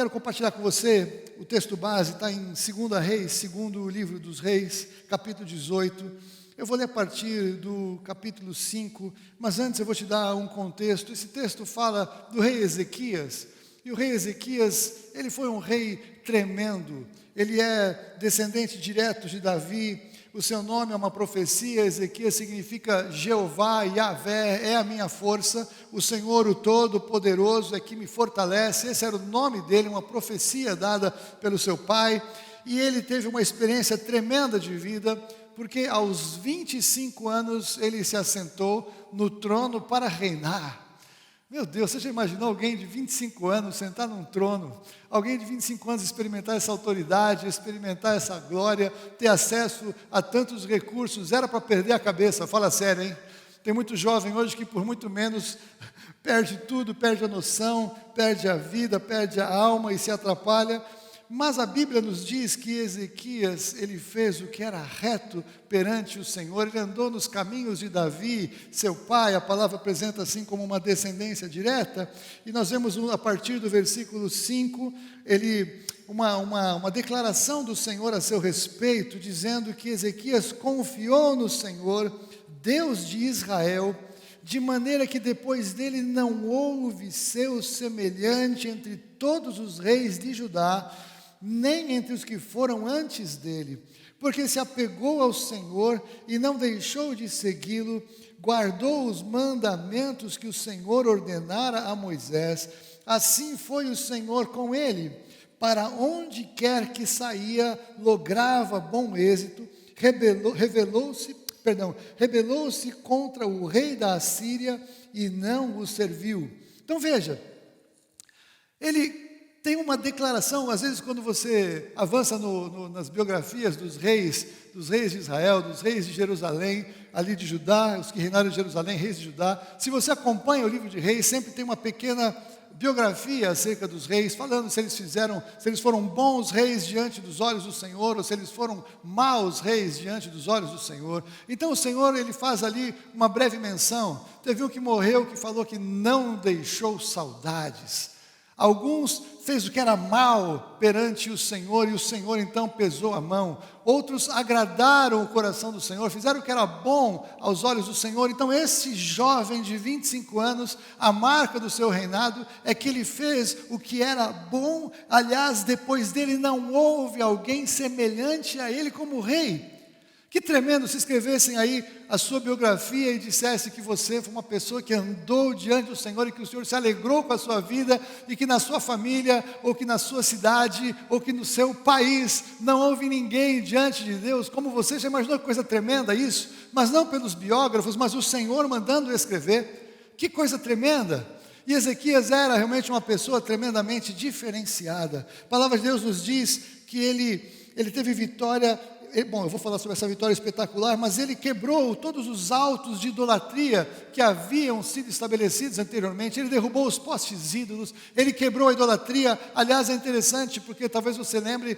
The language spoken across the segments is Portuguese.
quero compartilhar com você, o texto base está em 2 Reis, segundo livro dos Reis, capítulo 18. Eu vou ler a partir do capítulo 5, mas antes eu vou te dar um contexto. Esse texto fala do rei Ezequias, e o rei Ezequias, ele foi um rei tremendo. Ele é descendente direto de Davi. O seu nome é uma profecia. Ezequias significa Jeová, Yahvé, é a minha força. O Senhor, o Todo-Poderoso, é que me fortalece. Esse era o nome dele, uma profecia dada pelo seu pai. E ele teve uma experiência tremenda de vida, porque aos 25 anos ele se assentou no trono para reinar. Meu Deus, você já imaginou alguém de 25 anos sentar num trono? Alguém de 25 anos experimentar essa autoridade, experimentar essa glória, ter acesso a tantos recursos? Era para perder a cabeça, fala sério, hein? Tem muito jovem hoje que por muito menos perde tudo, perde a noção, perde a vida, perde a alma e se atrapalha. Mas a Bíblia nos diz que Ezequias, ele fez o que era reto perante o Senhor. Ele andou nos caminhos de Davi, seu pai. A palavra apresenta assim como uma descendência direta. E nós vemos a partir do versículo 5, uma declaração do Senhor a seu respeito, dizendo que Ezequias confiou no Senhor, Deus de Israel, de maneira que depois dele não houve seu semelhante entre todos os reis de Judá, nem entre os que foram antes dele, porque se apegou ao Senhor e não deixou de segui-lo, guardou os mandamentos que o Senhor ordenara a Moisés. Assim foi o Senhor com ele, para onde quer que saía, lograva bom êxito. Rebelou-se contra o rei da Assíria e não o serviu. Então veja, ele tem uma declaração. Às vezes quando você avança nas biografias dos reis de Israel, dos reis de Jerusalém, ali de Judá, os que reinaram em Jerusalém, reis de Judá, se você acompanha o livro de Reis, sempre tem uma pequena biografia acerca dos reis, falando se eles foram bons reis diante dos olhos do Senhor, ou se eles foram maus reis diante dos olhos do Senhor. Então o Senhor, ele faz ali uma breve menção. Teve um que morreu, que falou que não deixou saudades. Alguns fez o que era mal perante o Senhor, e o Senhor então pesou a mão. Outros agradaram o coração do Senhor, fizeram o que era bom aos olhos do Senhor. Então esse jovem de 25 anos, a marca do seu reinado é que ele fez o que era bom. Aliás, depois dele não houve alguém semelhante a ele como rei. Que tremendo se escrevessem aí a sua biografia e dissesse que você foi uma pessoa que andou diante do Senhor e que o Senhor se alegrou com a sua vida, e que na sua família, ou que na sua cidade, ou que no seu país não houve ninguém diante de Deus como você. Já imaginou que coisa tremenda isso? Mas não pelos biógrafos, mas o Senhor mandando escrever. Que coisa tremenda! E Ezequias era realmente uma pessoa tremendamente diferenciada. A palavra de Deus nos diz que ele teve vitória. Bom, eu vou falar sobre essa vitória espetacular, mas ele quebrou todos os altos de idolatria que haviam sido estabelecidos anteriormente. Ele derrubou os postes ídolos, ele quebrou a idolatria. Aliás, é interessante porque talvez você lembre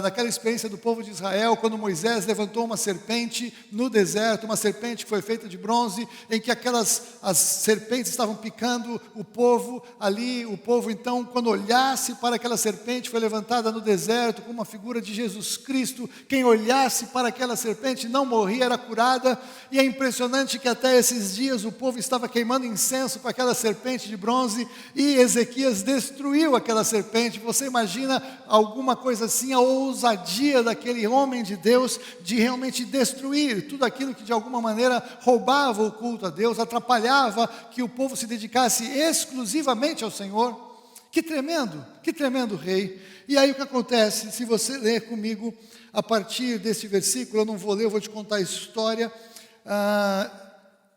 daquela experiência do povo de Israel, quando Moisés levantou uma serpente no deserto, uma serpente que foi feita de bronze, em que as serpentes estavam picando o povo ali. O povo então, quando olhasse para aquela serpente, foi levantada no deserto com uma figura de Jesus Cristo. Quem olhasse para aquela serpente não morria, era curada. E é impressionante que até esses dias o povo estava queimando incenso para aquela serpente de bronze, e Ezequias destruiu aquela serpente. Você imagina alguma coisa assim, a ousadia daquele homem de Deus de realmente destruir tudo aquilo que de alguma maneira roubava o culto a Deus, atrapalhava que o povo se dedicasse exclusivamente ao Senhor. Que tremendo rei. E aí o que acontece? Se você ler comigo a partir desse versículo, eu não vou ler, eu vou te contar a história.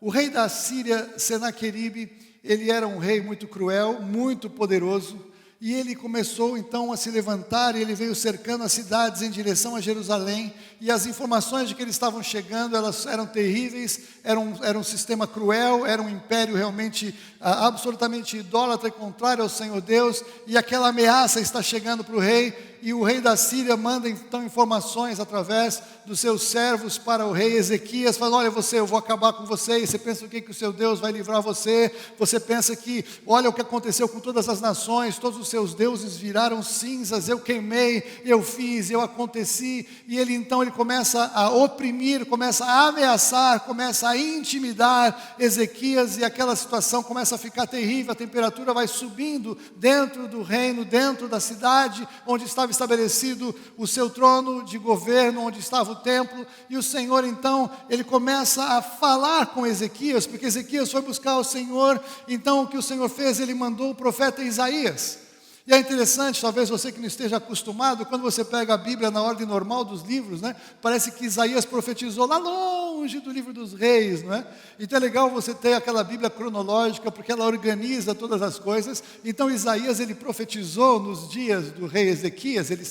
O rei da Síria, Senaqueribe, ele era um rei muito cruel, muito poderoso, e ele começou então a se levantar, e ele veio cercando as cidades em direção a Jerusalém, e as informações de que eles estavam chegando, elas eram terríveis. Era um sistema cruel, era um império realmente absolutamente idólatra e contrário ao Senhor Deus, e aquela ameaça está chegando para o rei. e o rei da Síria manda então informações através dos seus servos para o rei Ezequias, falando: olha, eu vou acabar com você, e você pensa o que o seu Deus vai livrar você, você pensa que, olha o que aconteceu com todas as nações, todos os seus deuses viraram cinzas, eu queimei, eu fiz, eu aconteci, e ele começa a oprimir, começa a ameaçar, começa a intimidar Ezequias, e aquela situação começa a ficar terrível, a temperatura vai subindo dentro do reino, dentro da cidade, onde estava estabelecido o seu trono de governo, onde estava o templo, e o Senhor então, ele começa a falar com Ezequias, porque Ezequias foi buscar o Senhor, então o que o Senhor fez, ele mandou o profeta Isaías. E é interessante, talvez você que não esteja acostumado, quando você pega a Bíblia na ordem normal dos livros, né, parece que Isaías profetizou lá longe do livro dos reis, não é? Então é legal você ter aquela Bíblia cronológica, porque ela organiza todas as coisas. Então Isaías, ele profetizou nos dias do rei Ezequias, ele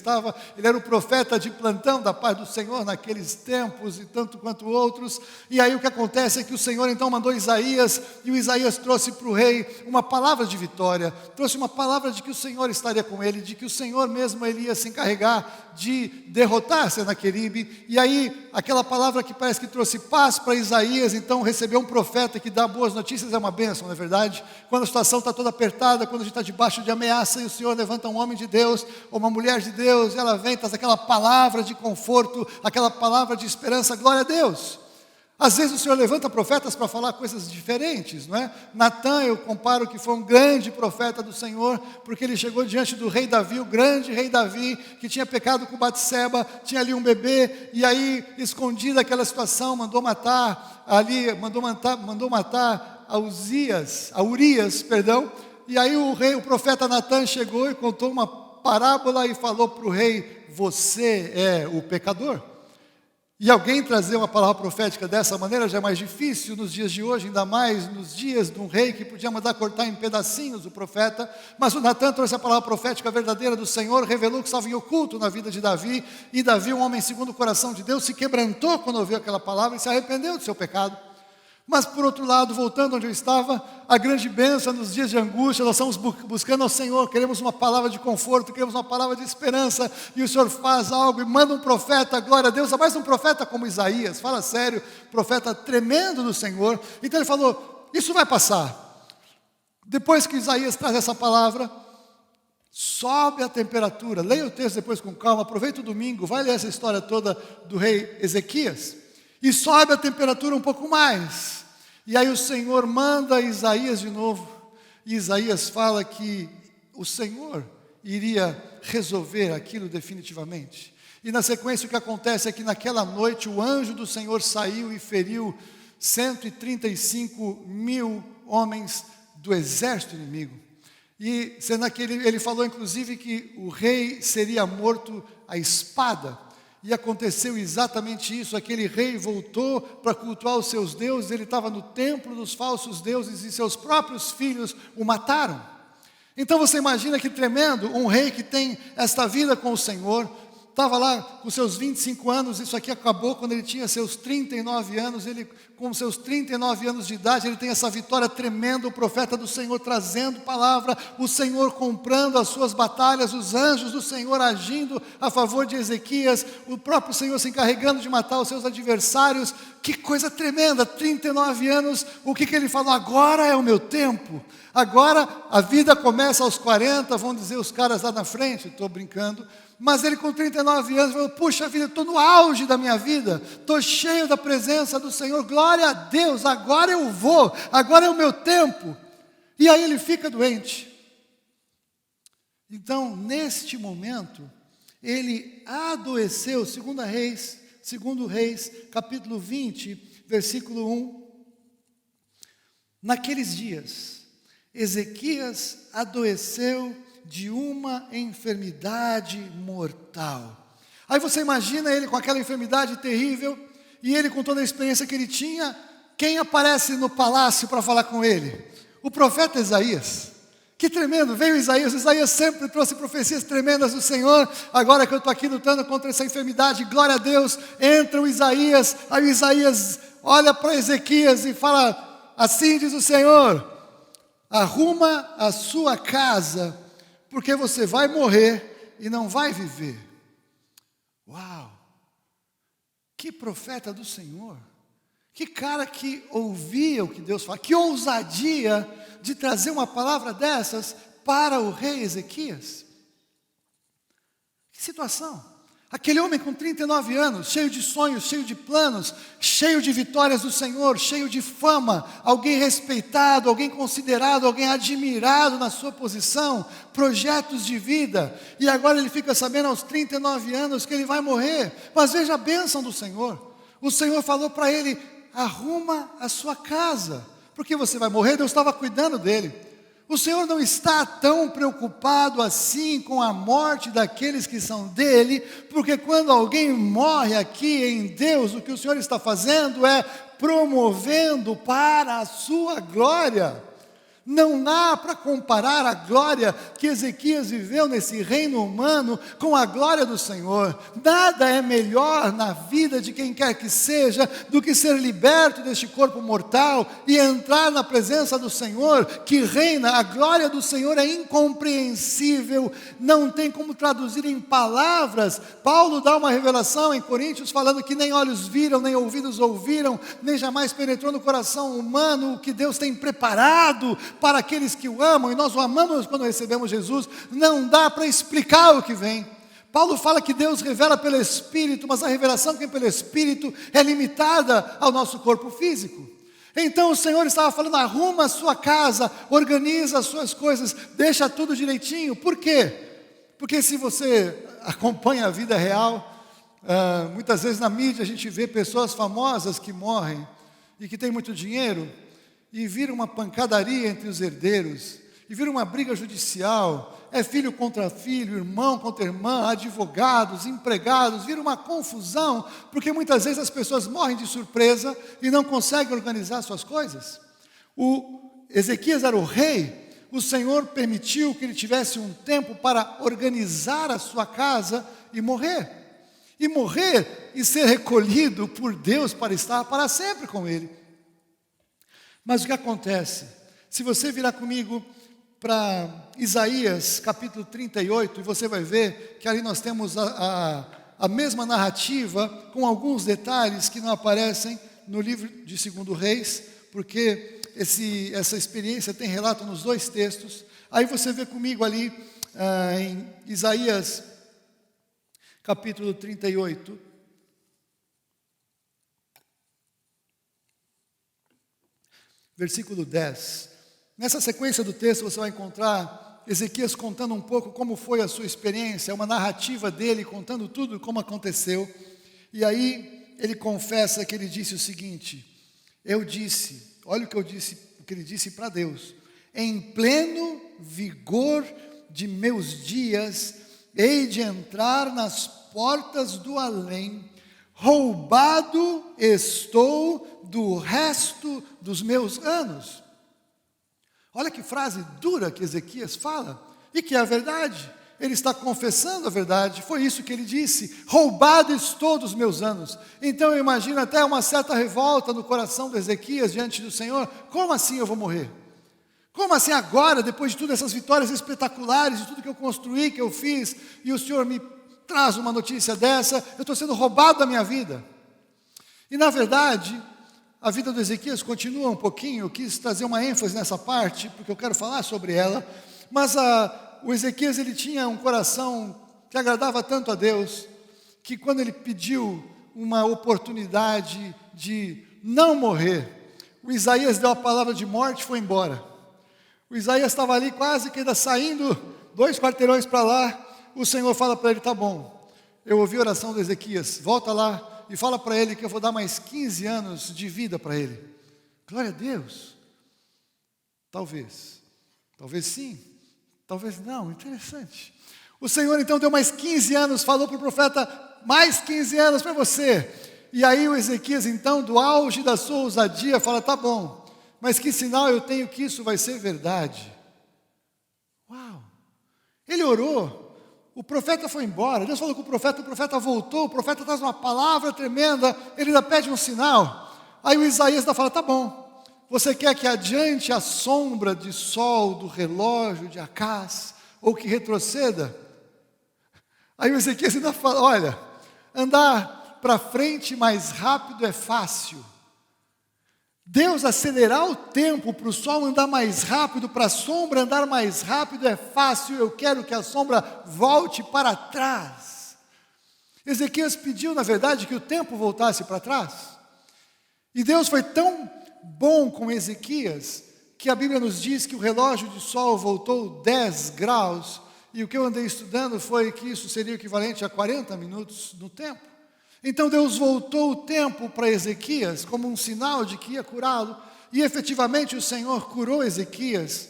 era o profeta de plantão da paz do Senhor naqueles tempos, e tanto quanto outros. E aí o que acontece é que o Senhor então mandou Isaías, e o Isaías trouxe para o rei uma palavra de vitória, trouxe uma palavra de que o Senhor estaria com ele, de que o Senhor mesmo ele ia se encarregar de derrotar Senaqueribe. E aí aquela palavra que parece que trouxe paz para Isaías, então receber um profeta que dá boas notícias é uma bênção, não é verdade? Quando a situação está toda apertada, quando a gente está debaixo de ameaça, e o Senhor levanta um homem de Deus, ou uma mulher de Deus, e ela vem, traz aquela palavra de conforto, aquela palavra de esperança, glória a Deus. Às vezes o Senhor levanta profetas para falar coisas diferentes, não é? Natã, eu comparo que foi um grande profeta do Senhor, porque ele chegou diante do rei Davi, o grande rei Davi, que tinha pecado com Batseba, tinha ali um bebê, e aí, escondido daquela situação, mandou matar a Urias, e aí o profeta Natã chegou e contou uma parábola e falou para o rei: você é o pecador? E alguém trazer uma palavra profética dessa maneira já é mais difícil nos dias de hoje, ainda mais nos dias de um rei que podia mandar cortar em pedacinhos o profeta. Mas o Natã trouxe a palavra profética verdadeira do Senhor, revelou que estava em oculto na vida de Davi, e Davi, um homem segundo o coração de Deus, se quebrantou quando ouviu aquela palavra e se arrependeu do seu pecado. Mas por outro lado, voltando onde eu estava, a grande bênção nos dias de angústia, nós estamos buscando ao Senhor, queremos uma palavra de conforto, queremos uma palavra de esperança, e o Senhor faz algo e manda um profeta, glória a Deus, mais um profeta como Isaías, fala sério, profeta tremendo do Senhor. Então ele falou: isso vai passar. Depois que Isaías traz essa palavra, sobe a temperatura. Leia o texto depois com calma, aproveita o domingo, vai ler essa história toda do rei Ezequias. E sobe a temperatura um pouco mais. E aí o Senhor manda Isaías de novo. E Isaías fala que o Senhor iria resolver aquilo definitivamente. E na sequência o que acontece é que naquela noite o anjo do Senhor saiu e feriu 135 mil homens do exército inimigo. E ele falou inclusive que o rei seria morto à espada. E aconteceu exatamente isso. Aquele rei voltou para cultuar os seus deuses, ele estava no templo dos falsos deuses e seus próprios filhos o mataram. Então você imagina que tremendo, um rei que tem esta vida com o Senhor, estava lá com seus 25 anos, isso aqui acabou quando ele tinha seus 39 anos, ele com seus 39 anos de idade, ele tem essa vitória tremenda, o profeta do Senhor trazendo palavra, o Senhor comprando as suas batalhas, os anjos do Senhor agindo a favor de Ezequias, o próprio Senhor se encarregando de matar os seus adversários. Que coisa tremenda, 39 anos, o que ele falou? Agora é o meu tempo, agora a vida começa aos 40, vão dizer os caras lá na frente, estou brincando, mas ele com 39 anos falou: puxa vida, estou no auge da minha vida, estou cheio da presença do Senhor, glória a Deus, agora eu vou, agora é o meu tempo. E aí ele fica doente. Então, neste momento, ele adoeceu, segundo Reis, capítulo 20, versículo 1. Naqueles dias, Ezequias adoeceu de uma enfermidade mortal. Aí você imagina ele com aquela enfermidade terrível, e ele com toda a experiência que ele tinha, quem aparece no palácio para falar com ele? O profeta Isaías. Que tremendo, veio Isaías sempre trouxe profecias tremendas do Senhor. Agora que eu estou aqui lutando contra essa enfermidade, glória a Deus, entra o Isaías, aí o Isaías olha para Ezequias e fala: assim diz o Senhor, arruma a sua casa, porque você vai morrer e não vai viver. Uau! Que profeta do Senhor! Que cara que ouvia o que Deus fala, que ousadia de trazer uma palavra dessas para o rei Ezequias. Que situação! Aquele homem com 39 anos, cheio de sonhos, cheio de planos, cheio de vitórias do Senhor, cheio de fama, alguém respeitado, alguém considerado, alguém admirado na sua posição, projetos de vida, e agora ele fica sabendo aos 39 anos que ele vai morrer. Mas veja a bênção do Senhor. O Senhor falou para ele: arruma a sua casa, porque você vai morrer. Deus estava cuidando dele. O Senhor não está tão preocupado assim com a morte daqueles que são dele, porque quando alguém morre aqui em Deus, o que o Senhor está fazendo é promovendo para a sua glória. Não dá para comparar a glória que Ezequias viveu nesse reino humano com a glória do Senhor. Nada é melhor na vida de quem quer que seja do que ser liberto deste corpo mortal e entrar na presença do Senhor que reina. A glória do Senhor é incompreensível, não tem como traduzir em palavras. Paulo dá uma revelação em Coríntios falando que nem olhos viram, nem ouvidos ouviram, nem jamais penetrou no coração humano o que Deus tem preparado para aqueles que o amam, e nós o amamos quando recebemos Jesus. Não dá para explicar o que vem. Paulo fala que Deus revela pelo Espírito, mas a revelação que vem pelo Espírito é limitada ao nosso corpo físico. Então o Senhor estava falando: arruma a sua casa, organiza as suas coisas, deixa tudo direitinho. Por quê? Porque se você acompanha a vida real, muitas vezes na mídia a gente vê pessoas famosas que morrem e que têm muito dinheiro, e vira uma pancadaria entre os herdeiros, e vira uma briga judicial, é filho contra filho, irmão contra irmã, advogados, empregados, vira uma confusão, porque muitas vezes as pessoas morrem de surpresa e não conseguem organizar suas coisas. O Ezequias era o rei, o Senhor permitiu que ele tivesse um tempo para organizar a sua casa e morrer. E ser recolhido por Deus para estar para sempre com ele. Mas o que acontece? Se você virar comigo para Isaías capítulo 38, e você vai ver que ali nós temos a mesma narrativa, com alguns detalhes que não aparecem no livro de 2 Reis, porque essa experiência tem relato nos dois textos. Aí você vê comigo ali em Isaías capítulo 38, versículo 10. Nessa sequência do texto você vai encontrar Ezequias contando um pouco como foi a sua experiência, uma narrativa dele contando tudo como aconteceu. E aí ele confessa que ele disse o seguinte: eu disse, olha o que ele disse para Deus: em pleno vigor de meus dias, hei de entrar nas portas do além, roubado estou do resto dos meus anos. Olha que frase dura que Ezequias fala, e que é a verdade. Ele está confessando a verdade. Foi isso que ele disse: roubado estou dos meus anos. Então eu imagino até uma certa revolta no coração de Ezequias diante do Senhor. Como assim eu vou morrer? Como assim agora, depois de todas essas vitórias espetaculares, de tudo que eu construí, que eu fiz, e o Senhor me traz uma notícia dessa, eu estou sendo roubado da minha vida? E na verdade, a vida do Ezequias continua um pouquinho. Eu quis trazer uma ênfase nessa parte, porque eu quero falar sobre ela. Mas o Ezequias, ele tinha um coração que agradava tanto a Deus, que quando ele pediu uma oportunidade de não morrer, o Isaías deu a palavra de morte e foi embora. O Isaías estava ali quase que ainda saindo 2 quarteirões para lá. O Senhor fala para ele: tá bom, eu ouvi a oração do Ezequias, volta lá e fala para ele que eu vou dar mais 15 anos de vida para ele. Glória a Deus. Talvez sim, talvez não. Interessante. O Senhor então deu mais 15 anos, falou para o profeta: mais 15 anos para você. E aí o Ezequias então, do auge da sua ousadia, fala: tá bom, mas que sinal eu tenho que isso vai ser verdade? Uau! Ele orou. O profeta foi embora, Deus falou com o profeta voltou, o profeta traz uma palavra tremenda, ele ainda pede um sinal. Aí o Isaías ainda fala: tá bom, você quer que adiante a sombra de sol do relógio de Acás, ou que retroceda? Aí o Ezequias ainda fala, olha, andar para frente mais rápido é fácil. Deus acelerar o tempo para o sol andar mais rápido, para a sombra andar mais rápido é fácil, eu quero que a sombra volte para trás. Ezequias pediu, na verdade, que o tempo voltasse para trás. E Deus foi tão bom com Ezequias, que a Bíblia nos diz que o relógio de sol voltou 10 graus, e o que eu andei estudando foi que isso seria equivalente a 40 minutos no tempo. Então Deus voltou o tempo para Ezequias, como um sinal de que ia curá-lo, e efetivamente o Senhor curou Ezequias.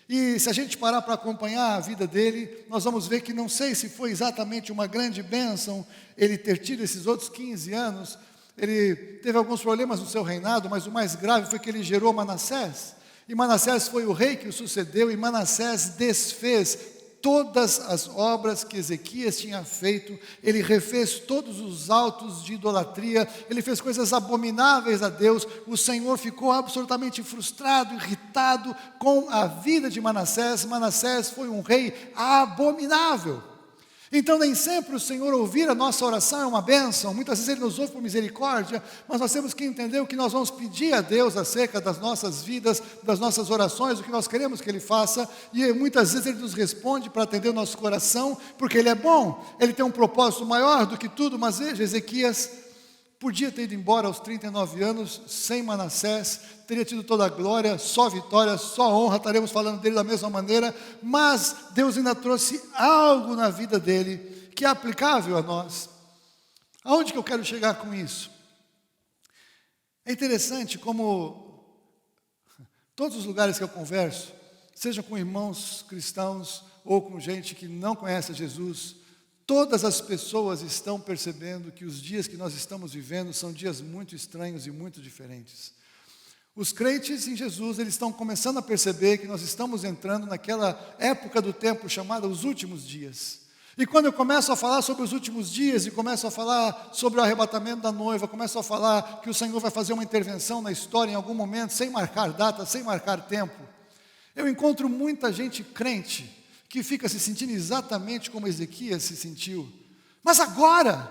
E se a gente parar para acompanhar a vida dele, nós vamos ver que não sei se foi exatamente uma grande bênção ele ter tido esses outros 15 anos. Ele teve alguns problemas no seu reinado, mas o mais grave foi que ele gerou Manassés. E Manassés foi o rei que o sucedeu, e Manassés desfez todas as obras que Ezequias tinha feito. Ele refez todos os altos de idolatria, ele fez coisas abomináveis a Deus. O Senhor ficou absolutamente frustrado, irritado com a vida de Manassés. Manassés foi um rei abominável. Então nem sempre o Senhor ouvir a nossa oração é uma bênção, muitas vezes Ele nos ouve por misericórdia, mas nós temos que entender o que nós vamos pedir a Deus acerca das nossas vidas, das nossas orações, o que nós queremos que Ele faça, e muitas vezes Ele nos responde para atender o nosso coração, porque Ele é bom, Ele tem um propósito maior do que tudo. Mas veja, Ezequias podia ter ido embora aos 39 anos, sem Manassés, teria tido toda a glória, só vitória, só honra, estaremos falando dele da mesma maneira, mas Deus ainda trouxe algo na vida dele, que é aplicável a nós. Aonde que eu quero chegar com isso? É interessante como todos os lugares que eu converso, seja com irmãos cristãos, ou com gente que não conhece Jesus, todas as pessoas estão percebendo que os dias que nós estamos vivendo são dias muito estranhos e muito diferentes. Os crentes em Jesus, eles estão começando a perceber que nós estamos entrando naquela época do tempo chamada os últimos dias. E quando eu começo a falar sobre os últimos dias, e começo a falar sobre o arrebatamento da noiva, começo a falar que o Senhor vai fazer uma intervenção na história em algum momento, sem marcar data, sem marcar tempo, eu encontro muita gente crente que fica se sentindo exatamente como Ezequias se sentiu. Mas agora,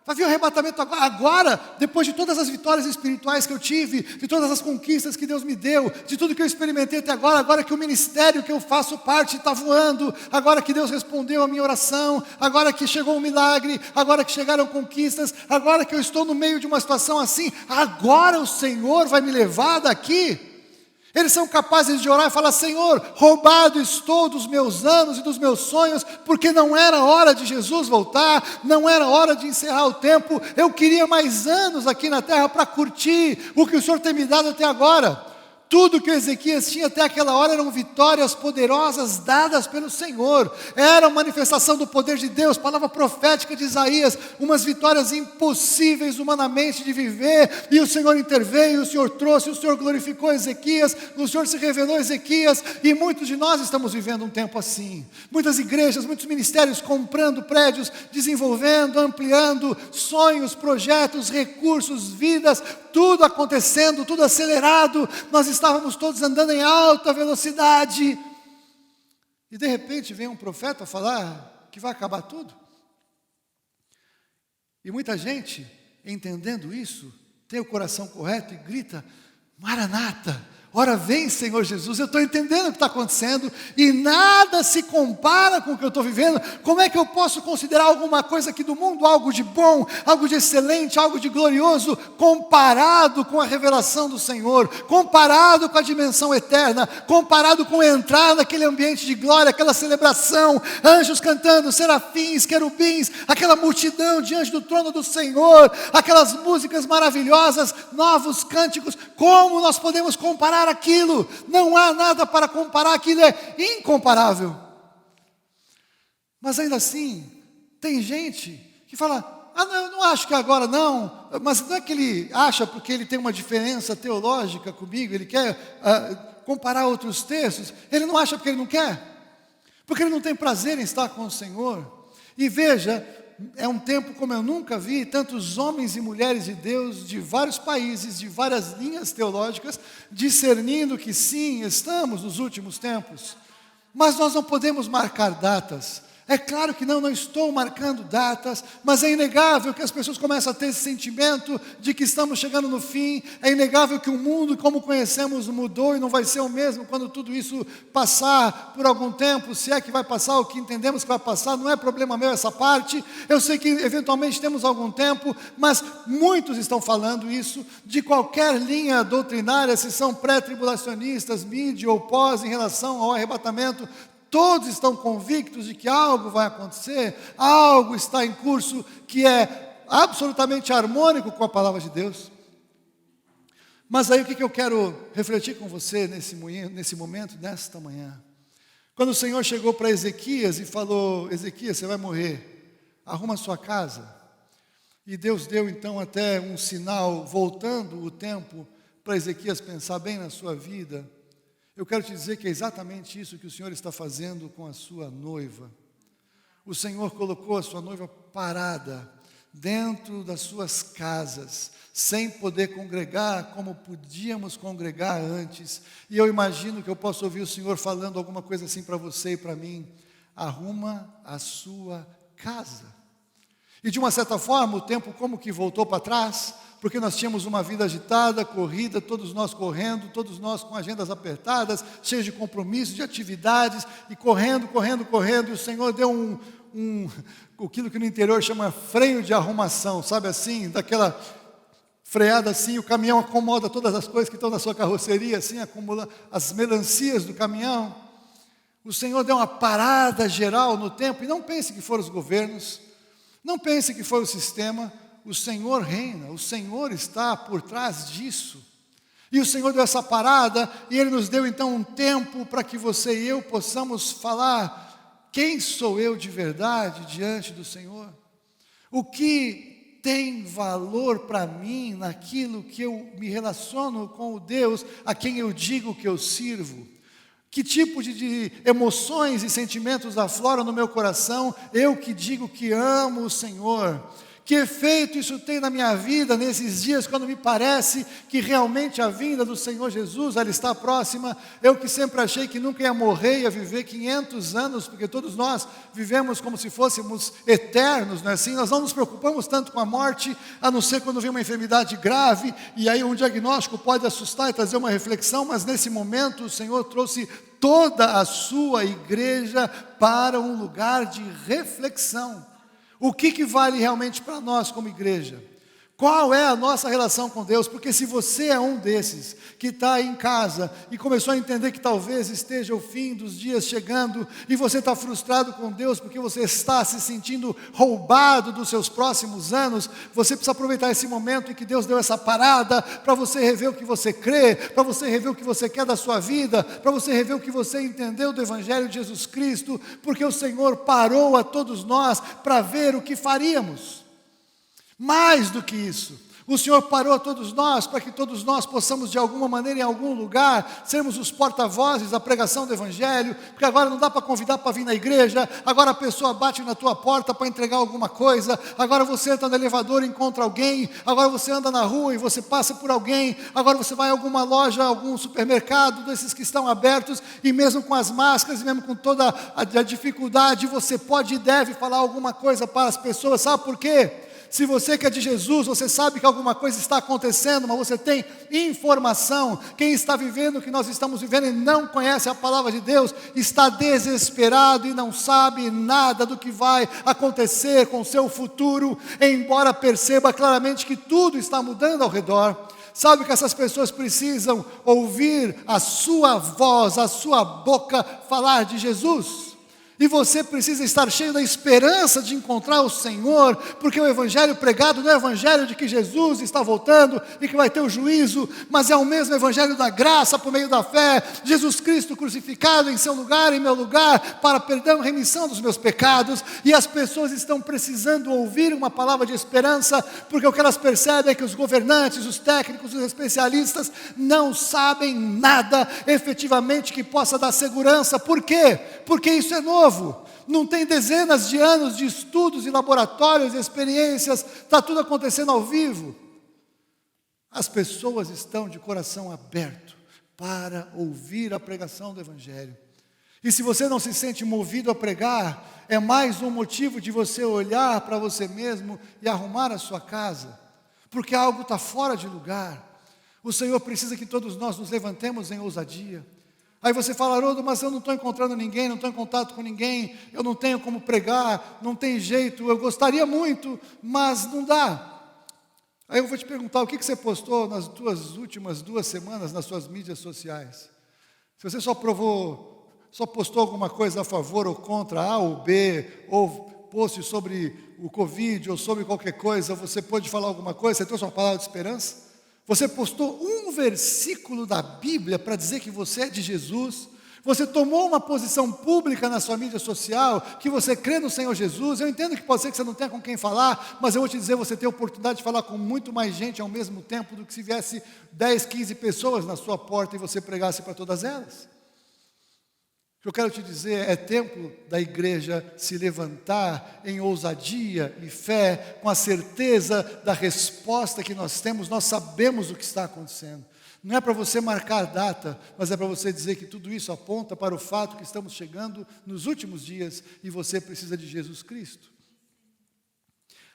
vai vir o arrebatamento agora, depois de todas as vitórias espirituais que eu tive, de todas as conquistas que Deus me deu, de tudo que eu experimentei até agora, agora que o ministério que eu faço parte está voando, agora que Deus respondeu a minha oração, agora que chegou um milagre, agora que chegaram conquistas, agora que eu estou no meio de uma situação assim, agora o Senhor vai me levar daqui. Eles são capazes de orar e falar: Senhor, roubado estou dos meus anos e dos meus sonhos, porque não era hora de Jesus voltar, não era hora de encerrar o tempo, eu queria mais anos aqui na terra para curtir o que o Senhor tem me dado até agora. Tudo que Ezequias tinha até aquela hora eram vitórias poderosas dadas pelo Senhor, era uma manifestação do poder de Deus, palavra profética de Isaías, umas vitórias impossíveis humanamente de viver, e o Senhor interveio, o Senhor trouxe, o Senhor glorificou Ezequias, o Senhor se revelou a Ezequias, e muitos de nós estamos vivendo um tempo assim, muitas igrejas, muitos ministérios comprando prédios, desenvolvendo, ampliando, sonhos, projetos, recursos, vidas, tudo acontecendo, tudo acelerado, nós estávamos todos andando em alta velocidade, e de repente vem um profeta falar que vai acabar tudo, e muita gente, entendendo isso, tem o coração correto e grita: Maranata, ora vem Senhor Jesus. Eu estou entendendo o que está acontecendo, e nada se compara com o que eu estou vivendo. Como é que eu posso considerar alguma coisa aqui do mundo algo de bom, algo de excelente, algo de glorioso, comparado com a revelação do Senhor, comparado com a dimensão eterna, comparado com entrar naquele ambiente de glória, aquela celebração, anjos cantando, serafins, querubins, aquela multidão diante do trono do Senhor, aquelas músicas maravilhosas, novos cânticos. Como nós podemos comparar aquilo? Não há nada para comparar, aquilo é incomparável. Mas ainda assim, tem gente que fala: não, eu não acho que agora não, mas não é que ele acha porque ele tem uma diferença teológica comigo, ele quer comparar outros textos, ele não acha porque ele não quer, porque ele não tem prazer em estar com o Senhor. E veja, é um tempo como eu nunca vi, tantos homens e mulheres de Deus, de vários países, de várias linhas teológicas, discernindo que sim, estamos nos últimos tempos, mas nós não podemos marcar datas, É claro que não estou marcando datas, mas é inegável que as pessoas começam a ter esse sentimento de que estamos chegando no fim. É inegável que o mundo, como conhecemos, mudou e não vai ser o mesmo quando tudo isso passar por algum tempo, se é que vai passar, o que entendemos que vai passar, não é problema meu essa parte. Eu sei que eventualmente temos algum tempo, mas muitos estão falando isso de qualquer linha doutrinária, se são pré-tribulacionistas, mídia ou pós em relação ao arrebatamento. Todos estão convictos de que algo vai acontecer, algo está em curso que é absolutamente harmônico com a palavra de Deus. Mas aí o que eu quero refletir com você nesse momento, nesta manhã? Quando o Senhor chegou para Ezequias e falou: Ezequias, você vai morrer, arruma a sua casa. E Deus deu então até um sinal, voltando o tempo, para Ezequias pensar bem na sua vida. Eu quero te dizer que é exatamente isso que o Senhor está fazendo com a sua noiva. O Senhor colocou a sua noiva parada dentro das suas casas, sem poder congregar como podíamos congregar antes. E eu imagino que eu posso ouvir o Senhor falando alguma coisa assim para você e para mim: arruma a sua casa. E de uma certa forma o tempo como que voltou para trás, porque nós tínhamos uma vida agitada, corrida, todos nós correndo, todos nós com agendas apertadas, cheios de compromissos, de atividades, e correndo, e o Senhor deu aquilo que no interior chama freio de arrumação, sabe assim, daquela freada assim, o caminhão acomoda todas as coisas que estão na sua carroceria, assim, acumula as melancias do caminhão. O Senhor deu uma parada geral no tempo, e não pense que foram os governos, não pense que foi o sistema. O Senhor reina, o Senhor está por trás disso. E o Senhor deu essa parada, e Ele nos deu então um tempo para que você e eu possamos falar: quem sou eu de verdade diante do Senhor? O que tem valor para mim naquilo que eu me relaciono com o Deus a quem eu digo que eu sirvo? Que tipo de emoções e sentimentos afloram no meu coração, eu que digo que amo o Senhor? Que efeito isso tem na minha vida nesses dias, quando me parece que realmente a vinda do Senhor Jesus, ela está próxima? Eu que sempre achei que nunca ia morrer, ia viver 500 anos, porque todos nós vivemos como se fôssemos eternos, não é assim? Nós não nos preocupamos tanto com a morte, a não ser quando vem uma enfermidade grave, e aí um diagnóstico pode assustar e trazer uma reflexão, mas nesse momento o Senhor trouxe toda a sua igreja para um lugar de reflexão. O que vale realmente para nós como igreja? Qual é a nossa relação com Deus? Porque se você é um desses que está aí em casa e começou a entender que talvez esteja o fim dos dias chegando e você está frustrado com Deus porque você está se sentindo roubado dos seus próximos anos, você precisa aproveitar esse momento em que Deus deu essa parada para você rever o que você crê, para você rever o que você quer da sua vida, para você rever o que você entendeu do Evangelho de Jesus Cristo, porque o Senhor parou a todos nós para ver o que faríamos. Mais do que isso, o Senhor parou a todos nós para que todos nós possamos de alguma maneira, em algum lugar, sermos os porta-vozes da pregação do Evangelho, porque agora não dá para convidar para vir na igreja, agora a pessoa bate na tua porta para entregar alguma coisa, agora você entra no elevador e encontra alguém, agora você anda na rua e você passa por alguém, agora você vai a alguma loja, algum supermercado desses que estão abertos, e mesmo com as máscaras, e mesmo com toda a dificuldade, você pode e deve falar alguma coisa para as pessoas. Sabe por quê? Se você que é de Jesus, você sabe que alguma coisa está acontecendo, mas você tem informação. Quem está vivendo o que nós estamos vivendo e não conhece a palavra de Deus, está desesperado e não sabe nada do que vai acontecer com o seu futuro, embora perceba claramente que tudo está mudando ao redor. Sabe que essas pessoas precisam ouvir a sua voz, a sua boca falar de Jesus? E você precisa estar cheio da esperança de encontrar o Senhor, porque o Evangelho pregado não é o Evangelho de que Jesus está voltando e que vai ter o juízo, mas é o mesmo Evangelho da graça por meio da fé, Jesus Cristo crucificado em seu lugar, em meu lugar, para perdão e remissão dos meus pecados, e as pessoas estão precisando ouvir uma palavra de esperança, porque o que elas percebem é que os governantes, os técnicos, os especialistas não sabem nada efetivamente que possa dar segurança. Por quê? Porque isso é novo. Não tem dezenas de anos de estudos e laboratórios e experiências, está tudo acontecendo ao vivo. As pessoas estão de coração aberto para ouvir a pregação do Evangelho. E se você não se sente movido a pregar, é mais um motivo de você olhar para você mesmo e arrumar a sua casa, porque algo está fora de lugar. O Senhor precisa que todos nós nos levantemos em ousadia. Aí você fala: Haroldo, mas eu não estou encontrando ninguém, não estou em contato com ninguém, eu não tenho como pregar, não tem jeito, eu gostaria muito, mas não dá. Aí eu vou te perguntar: o que você postou nas suas últimas 2 semanas nas suas mídias sociais? Se você só postou alguma coisa a favor ou contra A ou B, ou post sobre o Covid, ou sobre qualquer coisa, você pode falar alguma coisa, você trouxe uma palavra de esperança? Você postou um versículo da Bíblia para dizer que você é de Jesus? Você tomou uma posição pública na sua mídia social, que você crê no Senhor Jesus? Eu entendo que pode ser que você não tenha com quem falar, mas eu vou te dizer, você tem a oportunidade de falar com muito mais gente ao mesmo tempo do que se viesse 10, 15 pessoas na sua porta e você pregasse para todas elas. O que eu quero te dizer, é tempo da igreja se levantar em ousadia e fé, com a certeza da resposta que nós temos. Nós sabemos o que está acontecendo. Não é para você marcar data, mas é para você dizer que tudo isso aponta para o fato que estamos chegando nos últimos dias e você precisa de Jesus Cristo.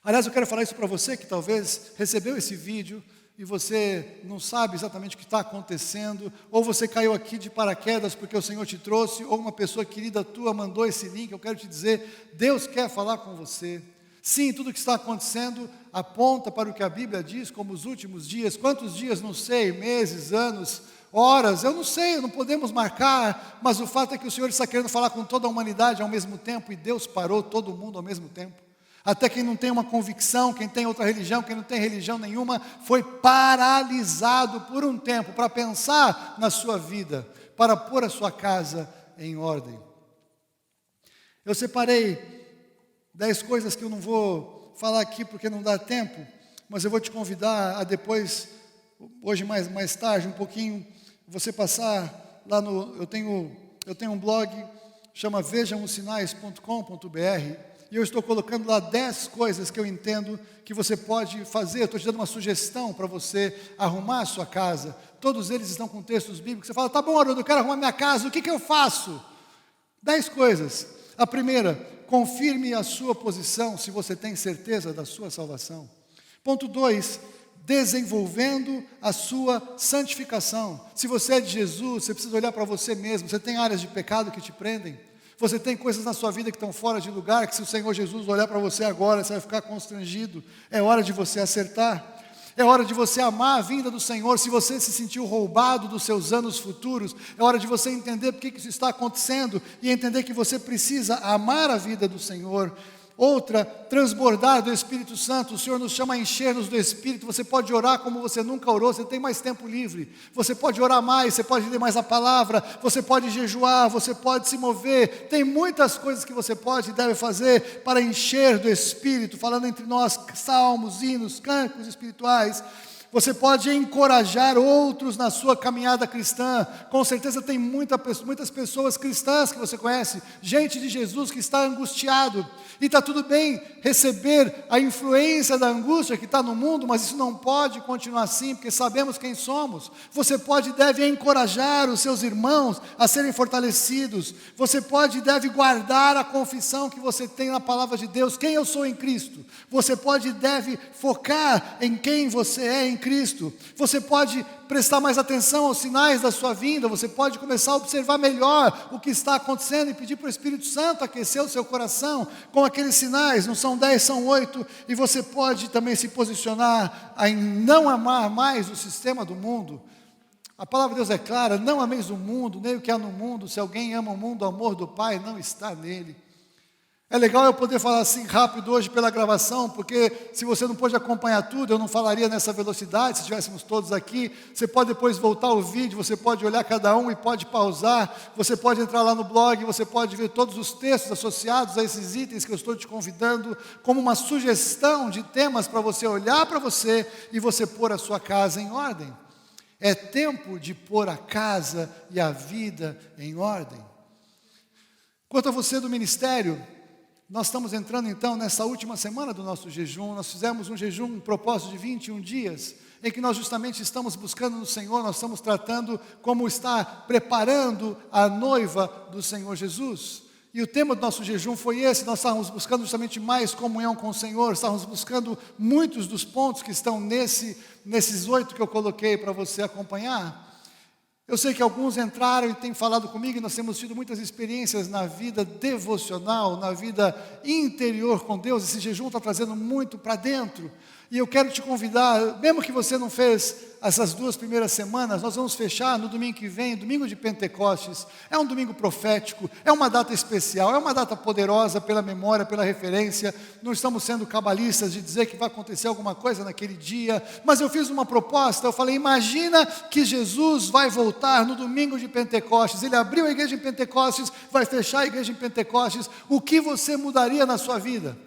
Aliás, eu quero falar isso para você que talvez recebeu esse vídeo e você não sabe exatamente o que está acontecendo, ou você caiu aqui de paraquedas porque o Senhor te trouxe, ou uma pessoa querida tua mandou esse link. Eu quero te dizer, Deus quer falar com você. Sim, tudo o que está acontecendo aponta para o que a Bíblia diz como os últimos dias. Quantos dias? Não sei, meses, anos, horas, eu não sei, não podemos marcar, mas o fato é que o Senhor está querendo falar com toda a humanidade ao mesmo tempo, e Deus parou todo mundo ao mesmo tempo. Até quem não tem uma convicção, quem tem outra religião, quem não tem religião nenhuma, foi paralisado por um tempo para pensar na sua vida, para pôr a sua casa em ordem. Eu separei 10 coisas que eu não vou falar aqui porque não dá tempo, mas eu vou te convidar a depois, hoje mais tarde, um pouquinho, você passar lá no... Eu tenho um blog, chama vejamossinais.com.br, e eu estou colocando lá 10 coisas que eu entendo que você pode fazer. Eu estou te dando uma sugestão para você arrumar a sua casa. Todos eles estão com textos bíblicos. Você fala: tá bom, Haroldo, eu quero arrumar minha casa, o que eu faço? 10 coisas. A primeira: confirme a sua posição, se você tem certeza da sua salvação. Ponto 2, desenvolvendo a sua santificação. Se você é de Jesus, você precisa olhar para você mesmo. Você tem áreas de pecado que te prendem. Você tem coisas na sua vida que estão fora de lugar, que se o Senhor Jesus olhar para você agora, você vai ficar constrangido. É hora de você acertar. É hora de você amar a vinda do Senhor. Se você se sentiu roubado dos seus anos futuros, é hora de você entender por que isso está acontecendo e entender que você precisa amar a vida do Senhor. Outra, transbordar do Espírito Santo. O Senhor nos chama a encher-nos do Espírito. Você pode orar como você nunca orou, você tem mais tempo livre. Você pode orar mais, você pode ler mais a palavra, você pode jejuar, você pode se mover. Tem muitas coisas que você pode e deve fazer para encher do Espírito, falando entre nós salmos, hinos, cânticos espirituais. Você pode encorajar outros na sua caminhada cristã. Com certeza tem muitas pessoas cristãs que você conhece, gente de Jesus que está angustiado. E está tudo bem receber a influência da angústia que está no mundo, mas isso não pode continuar assim, porque sabemos quem somos. Você pode e deve encorajar os seus irmãos a serem fortalecidos. Você pode e deve guardar a confissão que você tem na palavra de Deus, quem eu sou em Cristo. Você pode e deve focar em quem você é em Cristo. Você pode prestar mais atenção aos sinais da sua vinda. Você pode começar a observar melhor o que está acontecendo e pedir para o Espírito Santo aquecer o seu coração com aqueles sinais. Não são 10, são 8. E você pode também se posicionar em não amar mais o sistema do mundo. A palavra de Deus é clara: não ameis o mundo, nem o que há no mundo. Se alguém ama o mundo, o amor do Pai não está nele. É legal eu poder falar assim rápido hoje pela gravação, porque se você não pôde acompanhar tudo, eu não falaria nessa velocidade, se estivéssemos todos aqui. Você pode depois voltar o vídeo, você pode olhar cada um e pode pausar, você pode entrar lá no blog, você pode ver todos os textos associados a esses itens que eu estou te convidando, como uma sugestão de temas para você olhar para você e você pôr a sua casa em ordem. É tempo de pôr a casa e a vida em ordem. Quanto a você do ministério, nós estamos entrando então nessa última semana do nosso jejum. Nós fizemos um jejum, um propósito de 21 dias. em que nós justamente estamos buscando no Senhor, nós estamos tratando como está preparando a noiva do Senhor Jesus. E o tema do nosso jejum foi esse, nós estávamos buscando justamente mais comunhão com o Senhor, estávamos buscando muitos dos pontos que estão nesses 8 que eu coloquei para você acompanhar. Eu sei que alguns entraram e têm falado comigo, e nós temos tido muitas experiências na vida devocional, na vida interior com Deus. Esse jejum está trazendo muito para dentro. E eu quero te convidar, mesmo que você não fez essas 2 primeiras semanas, nós vamos fechar no domingo que vem, domingo de Pentecostes. É um domingo profético, é uma data especial, é uma data poderosa pela memória, pela referência. Não estamos sendo cabalistas de dizer que vai acontecer alguma coisa naquele dia, mas eu fiz uma proposta, eu falei, imagina que Jesus vai voltar no domingo de Pentecostes. Ele abriu a igreja em Pentecostes, vai fechar a igreja em Pentecostes. O que você mudaria na sua vida?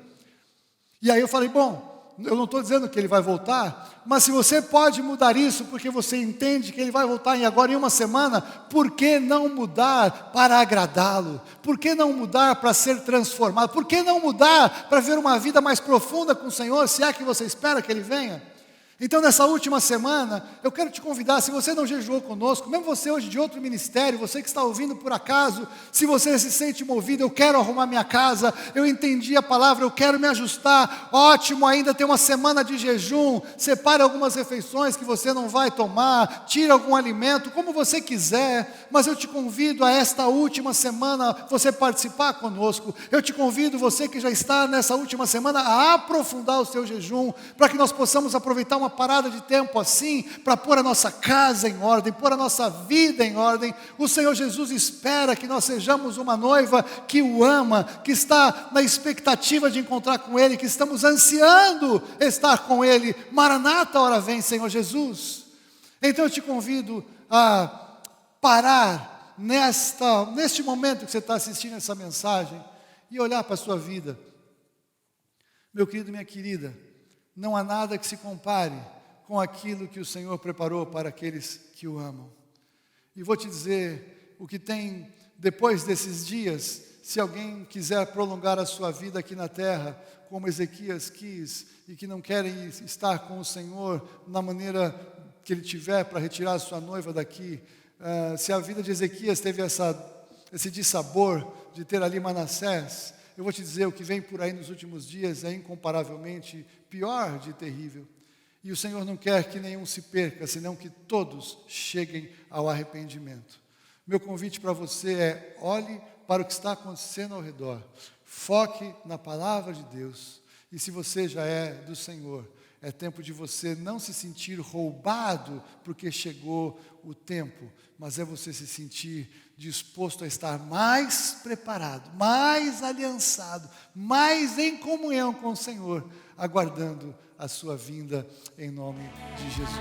E aí eu falei, bom, eu não estou dizendo que ele vai voltar, mas se você pode mudar isso, porque você entende que ele vai voltar agora em uma semana, por que não mudar para agradá-lo? Por que não mudar para ser transformado? Por que não mudar para ver uma vida mais profunda com o Senhor, se é que você espera que ele venha? Então nessa última semana, eu quero te convidar, se você não jejuou conosco, mesmo você hoje de outro ministério, você que está ouvindo por acaso, se você se sente movido, eu quero arrumar minha casa, eu entendi a palavra, eu quero me ajustar, ótimo, ainda tem uma semana de jejum, separe algumas refeições que você não vai tomar, tire algum alimento, como você quiser, mas eu te convido a esta última semana, você participar conosco, eu te convido, você que já está nessa última semana, a aprofundar o seu jejum, para que nós possamos aproveitar uma parada de tempo assim, para pôr a nossa casa em ordem, pôr a nossa vida em ordem. O Senhor Jesus espera que nós sejamos uma noiva que o ama, que está na expectativa de encontrar com Ele, que estamos ansiando estar com Ele. Maranata, hora vem, Senhor Jesus. Então eu te convido a parar neste momento que você está assistindo essa mensagem e olhar para a sua vida. Meu querido, minha querida, não há nada que se compare com aquilo que o Senhor preparou para aqueles que o amam. E vou te dizer, o que tem depois desses dias, se alguém quiser prolongar a sua vida aqui na terra, como Ezequias quis, e que não querem estar com o Senhor na maneira que ele tiver para retirar a sua noiva daqui, se a vida de Ezequias teve esse dissabor de ter ali Manassés, eu vou te dizer, o que vem por aí nos últimos dias é incomparavelmente pior de terrível. E o Senhor não quer que nenhum se perca, senão que todos cheguem ao arrependimento. Meu convite para você é, olhe para o que está acontecendo ao redor. Foque na palavra de Deus. E se você já é do Senhor, é tempo de você não se sentir roubado porque chegou o tempo, mas é você se sentir disposto a estar mais preparado, mais aliançado, mais em comunhão com o Senhor, aguardando a sua vinda em nome de Jesus.